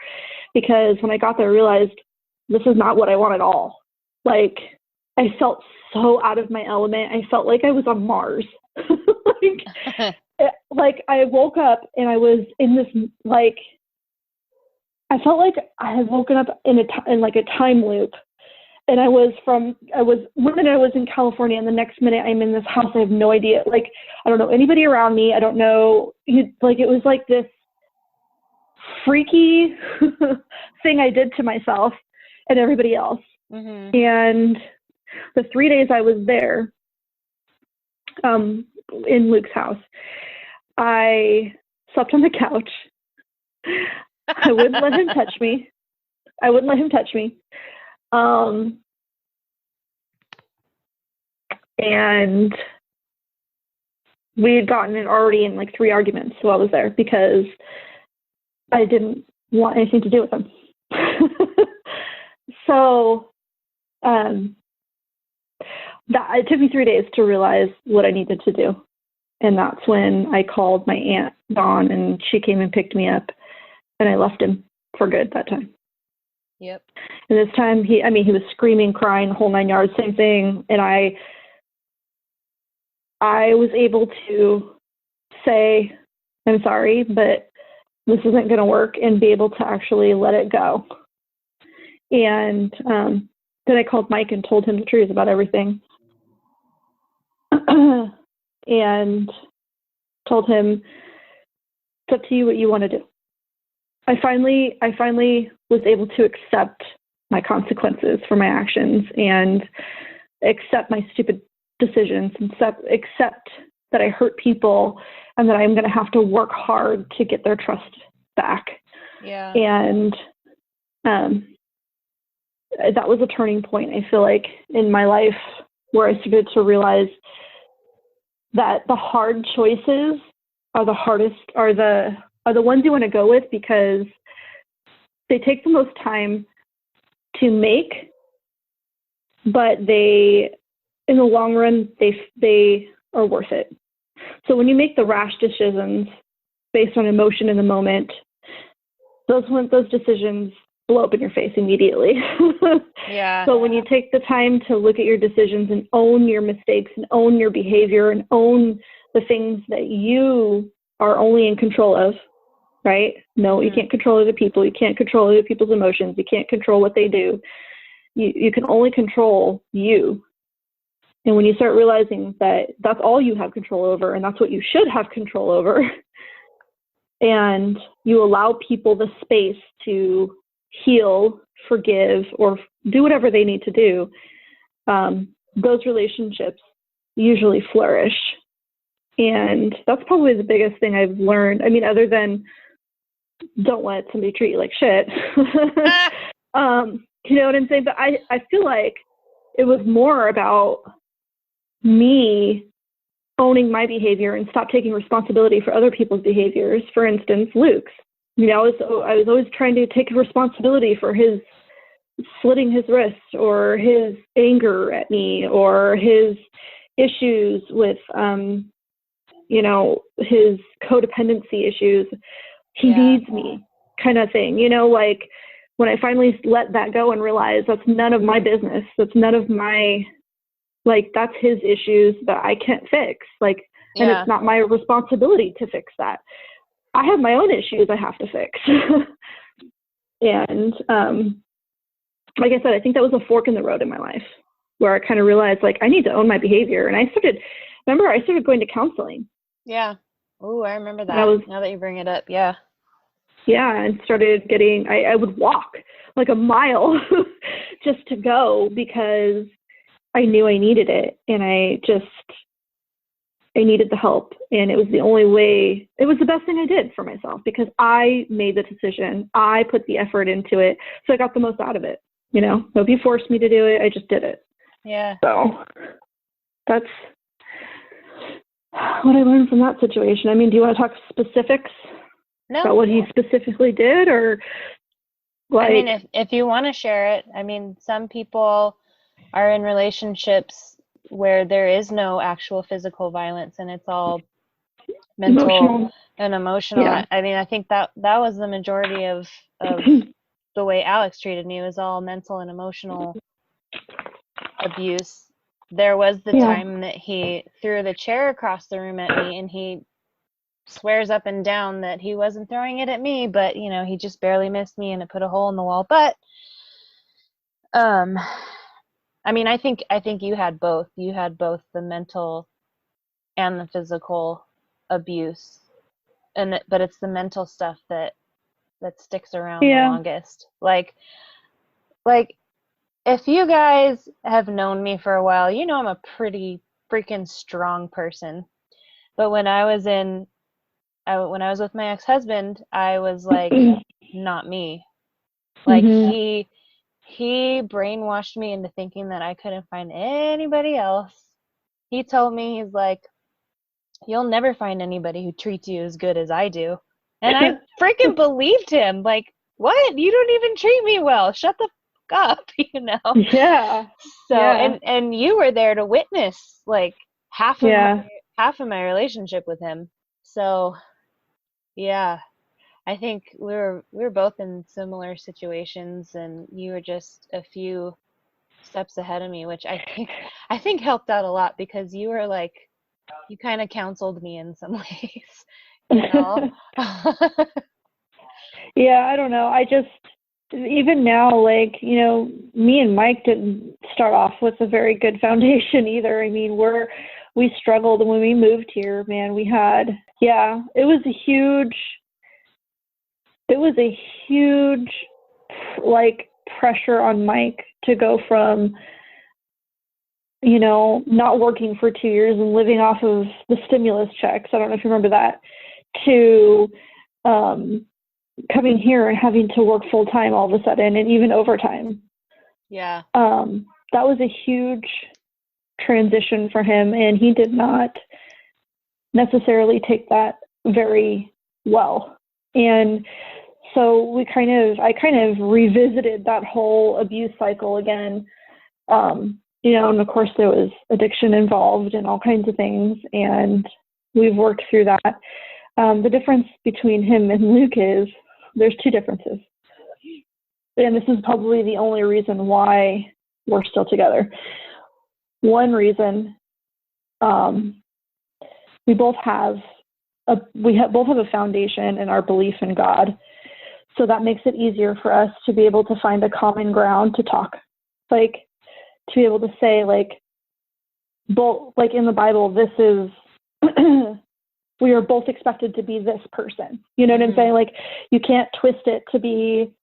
[SPEAKER 1] Because when I got there, I realized this is not what I want at all. Like, I felt so out of my element. I felt like I was on Mars. like I woke up and I was in this, like, I felt like I had woken up in a time loop. And I was one minute I was in California, and the next minute I'm in this house. I have no idea. Like, I don't know anybody around me. I don't know. It was like this freaky thing I did to myself and everybody else. Mm-hmm. And the 3 days I was there, in Luke's house, I slept on the couch. I wouldn't let him touch me. And we had gotten already in like 3 arguments while I was there because I didn't want anything to do with him. So it took me 3 days to realize what I needed to do. And that's when I called my aunt, Dawn, and she came and picked me up, and I left him for good that time.
[SPEAKER 2] Yep.
[SPEAKER 1] And this time he was screaming, crying, the whole 9 yards, same thing. And I was able to say, I'm sorry, but this isn't going to work, and be able to actually let it go. And then I called Mike and told him the truth about everything. And told him, it's up to you what you want to do. I finally was able to accept my consequences for my actions and accept my stupid decisions and accept that I hurt people and that I'm going to have to work hard to get their trust back.
[SPEAKER 2] Yeah.
[SPEAKER 1] And that was a turning point, I feel like, in my life, where I started to realize that the hard choices are the hardest, are the ones you want to go with, because they take the most time to make, but they, in the long run, they are worth it. So when you make the rash decisions based on emotion in the moment, those decisions blow up in your face immediately.
[SPEAKER 2] Yeah.
[SPEAKER 1] So when you take the time to look at your decisions and own your mistakes and own your behavior and own the things that you are only in control of, right? No, mm-hmm. You can't control other people. You can't control other people's emotions. You can't control what they do. You can only control you. And when you start realizing that that's all you have control over, and that's what you should have control over, and you allow people the space to heal, forgive, or do whatever they need to do, those relationships usually flourish. And that's probably the biggest thing I've learned. I mean, other than don't let somebody treat you like shit. You know what I'm saying? But I feel like it was more about me owning my behavior and stop taking responsibility for other people's behaviors. For instance, Luke's. You know, I was always trying to take responsibility for his slitting his wrist, or his anger at me, or his issues with, you know, his codependency issues. He needs me, kind of thing. You know, like when I finally let that go and realized that's none of my business. That's none of my, like, that's his issues that I can't fix. Like, and it's not my responsibility to fix that. I have my own issues I have to fix. And like I said, I think that was a fork in the road in my life, where I kind of realized, like, I need to own my behavior. And I started going to counseling.
[SPEAKER 2] Yeah. Oh, I remember that. Now that you bring it up. Yeah.
[SPEAKER 1] Yeah. And started getting, I would walk like a mile just to go, because I knew I needed it, and I needed the help, and it was the only way. It was the best thing I did for myself because I made the decision. I put the effort into it, so I got the most out of it. You know, nobody forced me to do it. I just did it.
[SPEAKER 2] Yeah.
[SPEAKER 1] So that's what I learned from that situation. I mean, do you want to talk specifics about what he specifically did, or like?
[SPEAKER 2] I mean, if you want to share it, I mean, some people are in relationships where there is no actual physical violence and it's all mental and emotional.
[SPEAKER 1] Yeah.
[SPEAKER 2] I mean, I think that was the majority of the way Alex treated me. It was all mental and emotional abuse. There was the time that he threw the chair across the room at me, and he swears up and down that he wasn't throwing it at me, but you know, he just barely missed me and it put a hole in the wall. But I mean, I think you had both. You had both the mental and the physical abuse, but it's the mental stuff that sticks around the longest. Like if you guys have known me for a while, you know I'm a pretty freaking strong person. But when I was with my ex-husband, I was like, not me. Like he brainwashed me into thinking that I couldn't find anybody else. He told me, he's like, you'll never find anybody who treats you as good as I do. And I freaking believed him. Like, what? You don't even treat me well. Shut the fuck up, you know?
[SPEAKER 1] Yeah.
[SPEAKER 2] So, and you were there to witness like half of my relationship with him. So, yeah, I think we were both in similar situations, and you were just a few steps ahead of me, which I think helped out a lot because you were like, you kind of counseled me in some ways, you know?
[SPEAKER 1] Yeah, I don't know. I just, even now, like, you know, me and Mike didn't start off with a very good foundation either. I mean, we struggled, and when we moved here, man, we had, it was a huge, like, pressure on Mike to go from, you know, not working for 2 years and living off of the stimulus checks. I don't know if you remember that, to coming here and having to work full time all of a sudden, and even overtime.
[SPEAKER 2] Yeah.
[SPEAKER 1] That was a huge transition for him, and he did not necessarily take that very well. And so I kind of revisited that whole abuse cycle again. You know, and of course there was addiction involved and all kinds of things, and we've worked through that. The difference between him and Luke is there's two differences. And this is probably the only reason why we're still together. One reason, we both have a foundation in our belief in God. So that makes it easier for us to be able to find a common ground to talk. Like, to be able to say, like, both, like in the Bible, this is, we are both expected to be this person. You know what I'm saying? Like, you can't twist it to be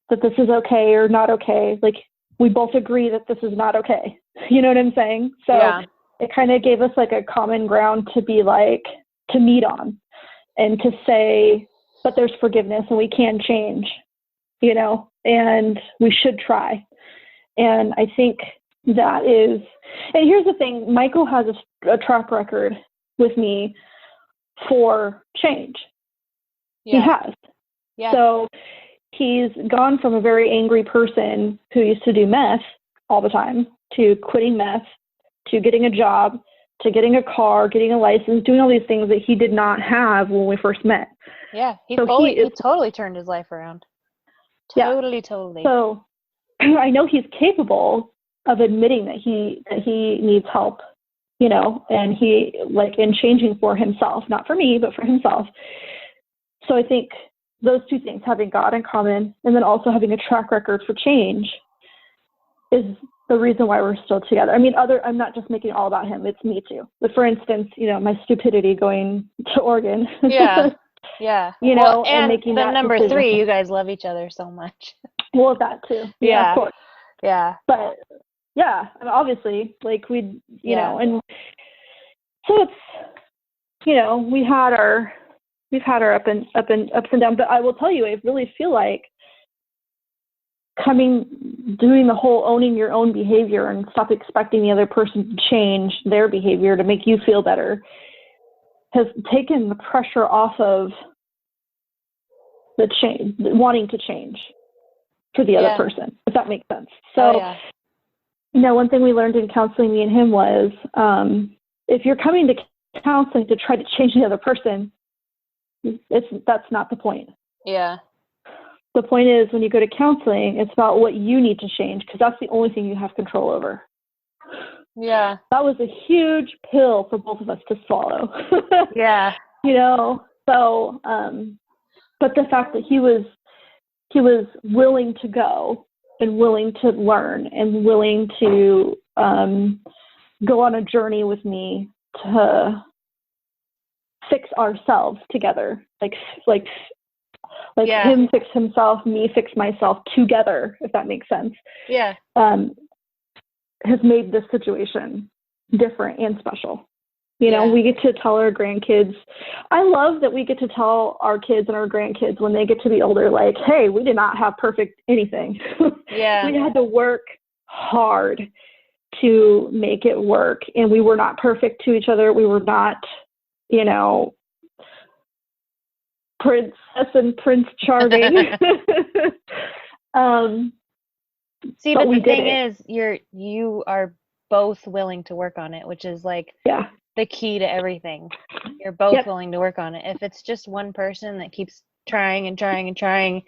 [SPEAKER 1] that this is okay or not okay. Like, we both agree that this is not okay. You know what I'm saying? So it kind of gave us like a common ground to be like, to meet on and to say, but there's forgiveness and we can change, you know, and we should try. And I think that is, and here's the thing, Michael has a track record with me for change. He has. Yeah. So he's gone from a very angry person who used to do meth all the time to quitting meth, to getting a job, to getting a car, getting a license, doing all these things that he did not have when we first met.
[SPEAKER 2] Yeah, he totally turned his life around. Totally.
[SPEAKER 1] So I know he's capable of admitting that he needs help, you know, and he, like, in changing for himself, not for me, but for himself. So I think those two things, having God in common and then also having a track record for change, is the reason why we're still together. I mean, I'm not just making it all about him, it's me too. But for instance, you know, my stupidity going to Oregon.
[SPEAKER 2] Yeah.
[SPEAKER 1] You know,
[SPEAKER 2] well, and
[SPEAKER 1] making
[SPEAKER 2] the
[SPEAKER 1] that
[SPEAKER 2] number
[SPEAKER 1] decision.
[SPEAKER 2] 3, you guys love each other so much.
[SPEAKER 1] Well, that too. Yeah. Of course.
[SPEAKER 2] Yeah.
[SPEAKER 1] But yeah, I mean, obviously, like you know, and so it's, you know, we've had our ups and downs, but I will tell you, I really feel like doing the whole owning your own behavior and stop expecting the other person to change their behavior to make you feel better has taken the pressure off of the change, wanting to change for the other person, if that makes sense. So, you know, one thing we learned in counseling, me and him, was if you're coming to counseling to try to change the other person, that's not the point.
[SPEAKER 2] Yeah.
[SPEAKER 1] The point is, when you go to counseling, it's about what you need to change, because that's the only thing you have control over.
[SPEAKER 2] Yeah.
[SPEAKER 1] That was a huge pill for both of us to swallow.
[SPEAKER 2] Yeah.
[SPEAKER 1] You know, so, but the fact that he was willing to go and willing to learn and willing to go on a journey with me to fix ourselves together, like him fix himself, me fix myself together, if that makes sense.
[SPEAKER 2] Yeah.
[SPEAKER 1] Has made this situation different and special. You know, we get to tell our grandkids. I love that we get to tell our kids and our grandkids when they get to be older, like, hey, we did not have perfect anything.
[SPEAKER 2] Yeah.
[SPEAKER 1] We had to work hard to make it work, and we were not perfect to each other. We were not, you know, Princess and Prince Charming.
[SPEAKER 2] See, but the thing is, you are both willing to work on it, which is like the key to everything. You're both willing to work on it. If it's just one person that keeps trying and trying and trying,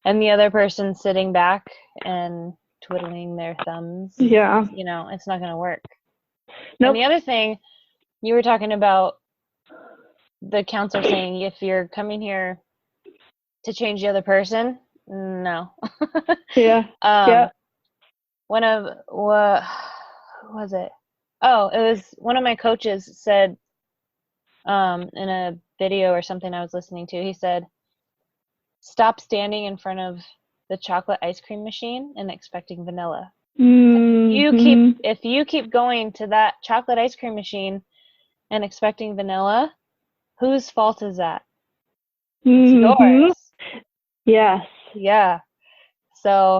[SPEAKER 2] and the other person sitting back and twiddling their thumbs, you know, it's not going to work. Nope. And the other thing, you were talking about the counselor saying, if you're coming here to change the other person, no. One of, what was it? Oh, it was one of my coaches said, in a video or something I was listening to, he said, stop standing in front of the chocolate ice cream machine and expecting vanilla. Mm-hmm. If you keep going to that chocolate ice cream machine and expecting vanilla, whose fault is that? It's yours.
[SPEAKER 1] Yes.
[SPEAKER 2] Yeah. So,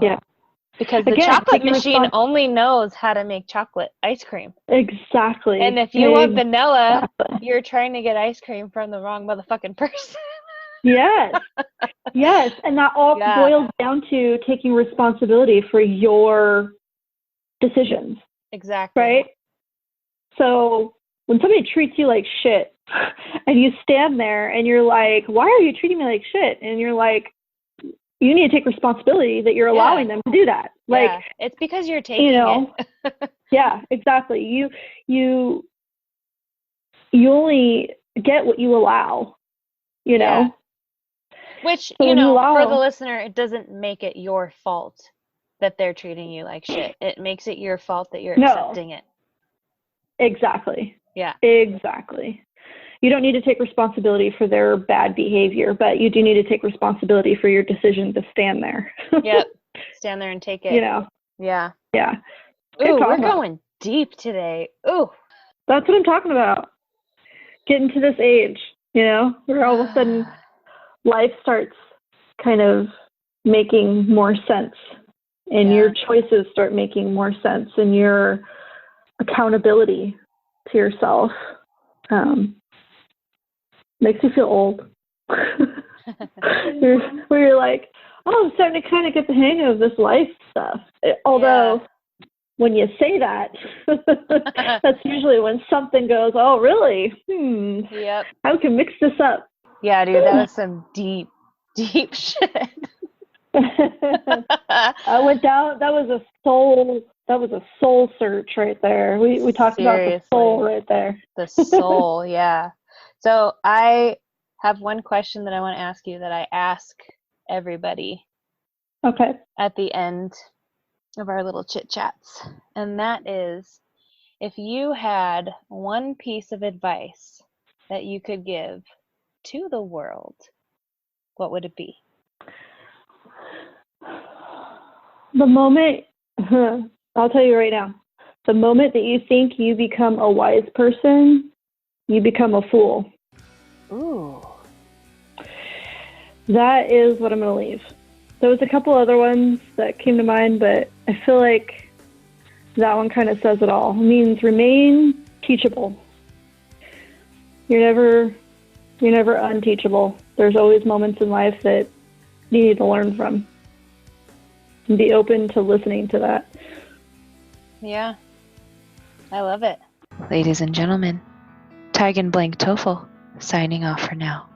[SPEAKER 2] because the chocolate machine only knows how to make chocolate ice cream.
[SPEAKER 1] Exactly.
[SPEAKER 2] And if you want vanilla, you're trying to get ice cream from the wrong motherfucking person.
[SPEAKER 1] Yes. Yes. And that all boils down to taking responsibility for your decisions.
[SPEAKER 2] Exactly.
[SPEAKER 1] Right? So when somebody treats you like shit and you stand there and you're like, why are you treating me like shit? And you're like, you need to take responsibility that you're allowing them to do that. Like,
[SPEAKER 2] it's because you're taking it.
[SPEAKER 1] Yeah, exactly. You only get what you allow, you know?
[SPEAKER 2] Which, so you know, for the listener, it doesn't make it your fault that they're treating you like shit. It makes it your fault that you're accepting it.
[SPEAKER 1] Exactly.
[SPEAKER 2] Yeah.
[SPEAKER 1] Exactly. You don't need to take responsibility for their bad behavior, but you do need to take responsibility for your decision to stand there.
[SPEAKER 2] Yep. Stand there and take it.
[SPEAKER 1] You know?
[SPEAKER 2] Yeah.
[SPEAKER 1] Yeah.
[SPEAKER 2] Ooh, we're going deep today. Ooh.
[SPEAKER 1] That's what I'm talking about. Getting to this age, you know, where all of a sudden life starts kind of making more sense, and your choices start making more sense, and your accountability to yourself makes you feel old. where you're like, oh, I'm starting to kind of get the hang of this life stuff. Although when you say that, that's usually when something goes, oh, really?
[SPEAKER 2] Yep.
[SPEAKER 1] I can mix this up.
[SPEAKER 2] Yeah, dude, that was some deep, deep shit.
[SPEAKER 1] I went down. That was a soul search right there. We talked about the soul right there.
[SPEAKER 2] The soul, yeah. So I have one question that I want to ask you that I ask everybody.
[SPEAKER 1] Okay.
[SPEAKER 2] At the end of our little chit chats, and that is, if you had one piece of advice that you could give to the world, what would it be?
[SPEAKER 1] The moment I'll tell you right now. The moment that you think you become a wise person, you become a fool.
[SPEAKER 2] Ooh.
[SPEAKER 1] That is what I'm going to leave. There was a couple other ones that came to mind, but I feel like that one kind of says it all. It means remain teachable. You're never unteachable. There's always moments in life that you need to learn from. And be open to listening to that.
[SPEAKER 2] Yeah. I love it.
[SPEAKER 3] Ladies and gentlemen, Tygen Blank Tofel signing off for now.